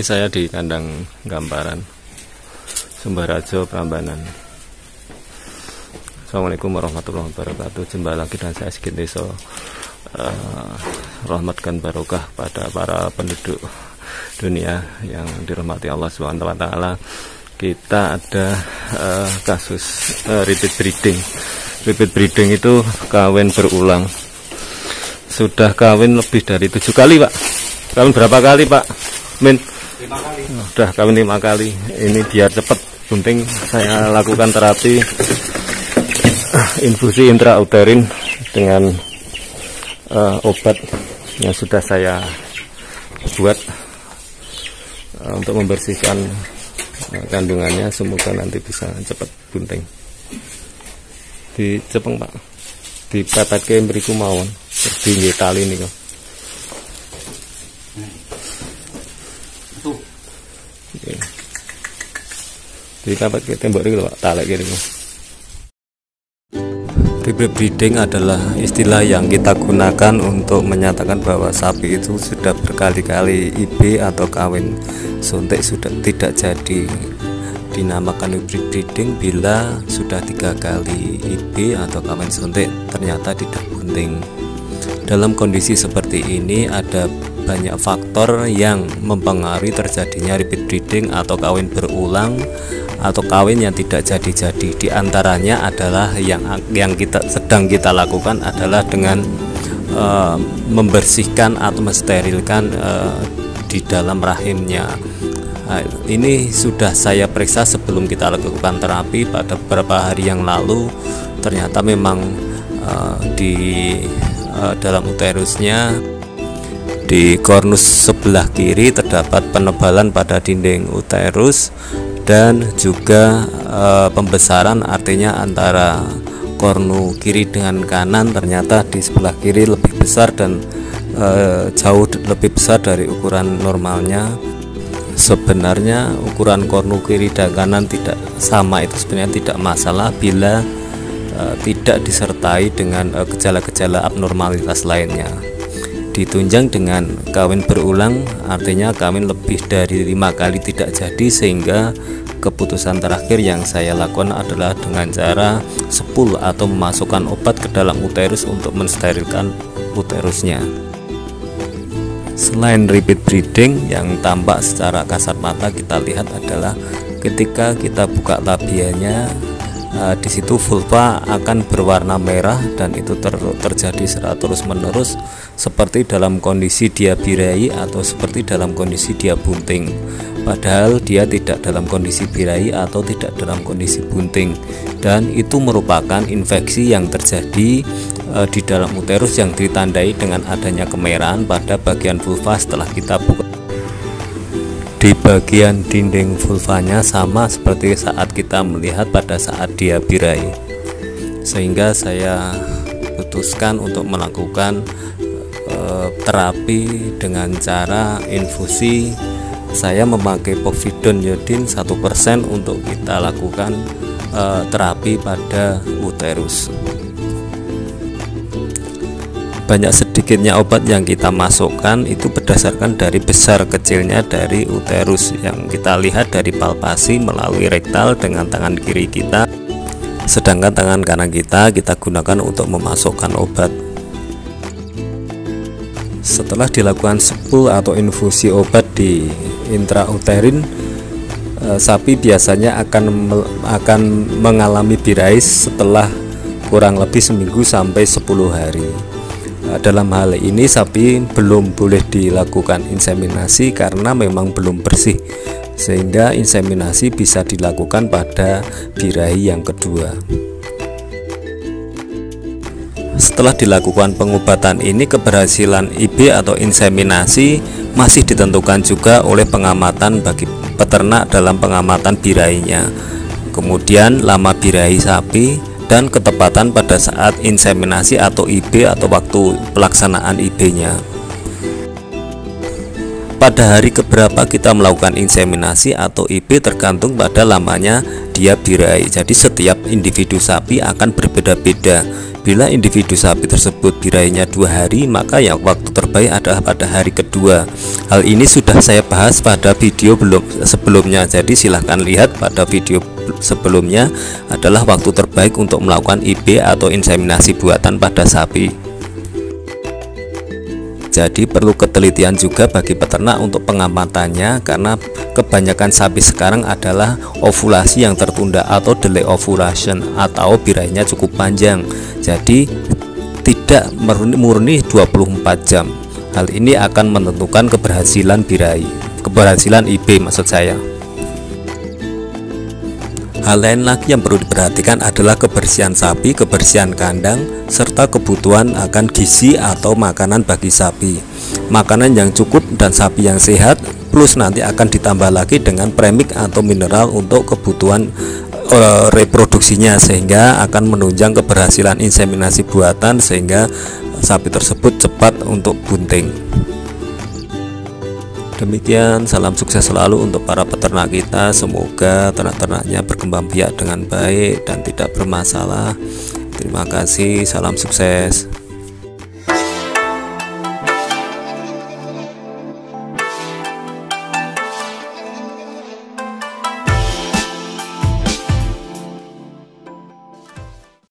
Ini saya di kandang Gamparan, Sumberharjo, Prambanan. Assalamualaikum warahmatullahi wabarakatuh. Jumpa lagi dengan saya Sigit Deso. Rahmatkan barokah pada para penduduk dunia yang dirahmati Allah SWT. Kita ada kasus repeat breeding. Repeat breeding itu kawin berulang. Sudah kawin lebih dari 7 kali, Pak. Kawin berapa kali, Pak? Min? 5 kali. Udah kawin 5 kali. Ini biar cepat bunting, saya lakukan terapi infusi intrauterin dengan obat yang sudah saya buat untuk membersihkan kandungannya. Semoga nanti bisa cepat bunting. Di Jepang, Pak, di pepet mriku mawon di tali niku. Oke. Di pepet ke tembok niku, Pak, talek kene. Repeat breeding adalah istilah yang kita gunakan untuk menyatakan bahwa sapi itu sudah berkali-kali IB atau kawin suntik sudah tidak jadi. Dinamakan repeat breeding bila sudah 3 kali IB atau kawin suntik ternyata tidak bunting. Dalam kondisi seperti ini ada banyak faktor yang mempengaruhi terjadinya repeat breeding atau kawin berulang atau kawin yang tidak jadi-jadi. Di antaranya adalah yang sedang kita lakukan adalah dengan membersihkan atau mensterilkan di dalam rahimnya. Ini sudah saya periksa sebelum kita lakukan terapi pada beberapa hari yang lalu. Ternyata memang di dalam uterusnya, di kornus sebelah kiri terdapat penebalan pada dinding uterus dan juga pembesaran, artinya antara kornu kiri dengan kanan ternyata di sebelah kiri lebih besar dan jauh lebih besar dari ukuran normalnya. Sebenarnya ukuran kornu kiri dan kanan tidak sama, itu sebenarnya tidak masalah bila tidak disertai dengan gejala-gejala abnormalitas lainnya. Ditunjang dengan kawin berulang, artinya kawin lebih dari 5 kali tidak jadi, sehingga keputusan terakhir yang saya lakukan adalah dengan cara sepul atau memasukkan obat ke dalam uterus untuk mensterilkan uterusnya. Selain repeat breeding, yang tampak secara kasat mata kita lihat adalah ketika kita buka labianya, di situ vulva akan berwarna merah dan itu terjadi secara terus menerus seperti dalam kondisi dia birahi atau seperti dalam kondisi dia bunting. Padahal dia tidak dalam kondisi birahi atau tidak dalam kondisi bunting, dan itu merupakan infeksi yang terjadi di dalam uterus yang ditandai dengan adanya kemerahan pada bagian vulva setelah kita buka. Di bagian dinding vulvanya sama seperti saat kita melihat pada saat dia birahi, sehingga saya putuskan untuk melakukan terapi dengan cara infusi. Saya memakai povidone iodin 1% untuk kita lakukan terapi pada uterus. Banyak sedikitnya obat yang kita masukkan itu berdasarkan dari besar kecilnya dari uterus yang kita lihat dari palpasi melalui rektal dengan tangan kiri kita, sedangkan tangan kanan kita gunakan untuk memasukkan obat. Setelah dilakukan sepul atau infusi obat di intrauterin, sapi biasanya akan mengalami birahi setelah kurang lebih seminggu sampai 10 hari. Dalam hal ini sapi belum boleh dilakukan inseminasi karena memang belum bersih, sehingga inseminasi bisa dilakukan pada birahi yang kedua. Setelah dilakukan pengobatan ini, keberhasilan IB atau inseminasi masih ditentukan juga oleh pengamatan bagi peternak dalam pengamatan birahinya, kemudian lama birahi sapi, dan ketepatan pada saat inseminasi atau IB atau waktu pelaksanaan IB-nya. pada hari keberapa kita melakukan inseminasi atau IB tergantung pada lamanya dia birahi. Jadi setiap individu sapi akan berbeda-beda. Bila individu sapi tersebut birahinya 2 hari, maka yang waktu terbaik adalah pada hari kedua. Hal ini sudah saya bahas pada video sebelumnya, jadi silahkan lihat pada video sebelumnya adalah waktu terbaik untuk melakukan IB atau inseminasi buatan pada sapi. Jadi perlu ketelitian juga bagi peternak untuk pengamatannya, karena kebanyakan sapi sekarang adalah ovulasi yang tertunda atau delay ovulation, atau birahinya cukup panjang, jadi tidak murni 24 jam. Hal ini akan menentukan keberhasilan birahi, keberhasilan IB maksud saya. Hal lain lagi yang perlu diperhatikan adalah kebersihan sapi, kebersihan kandang, serta kebutuhan akan gizi atau makanan bagi sapi. Makanan yang cukup dan sapi yang sehat, plus nanti akan ditambah lagi dengan premik atau mineral untuk kebutuhan reproduksinya, sehingga akan menunjang keberhasilan inseminasi buatan, sehingga sapi tersebut cepat untuk bunting. Demikian, salam sukses selalu untuk para peternak kita. Semoga ternak-ternaknya berkembang biak dengan baik dan tidak bermasalah. Terima kasih, salam sukses.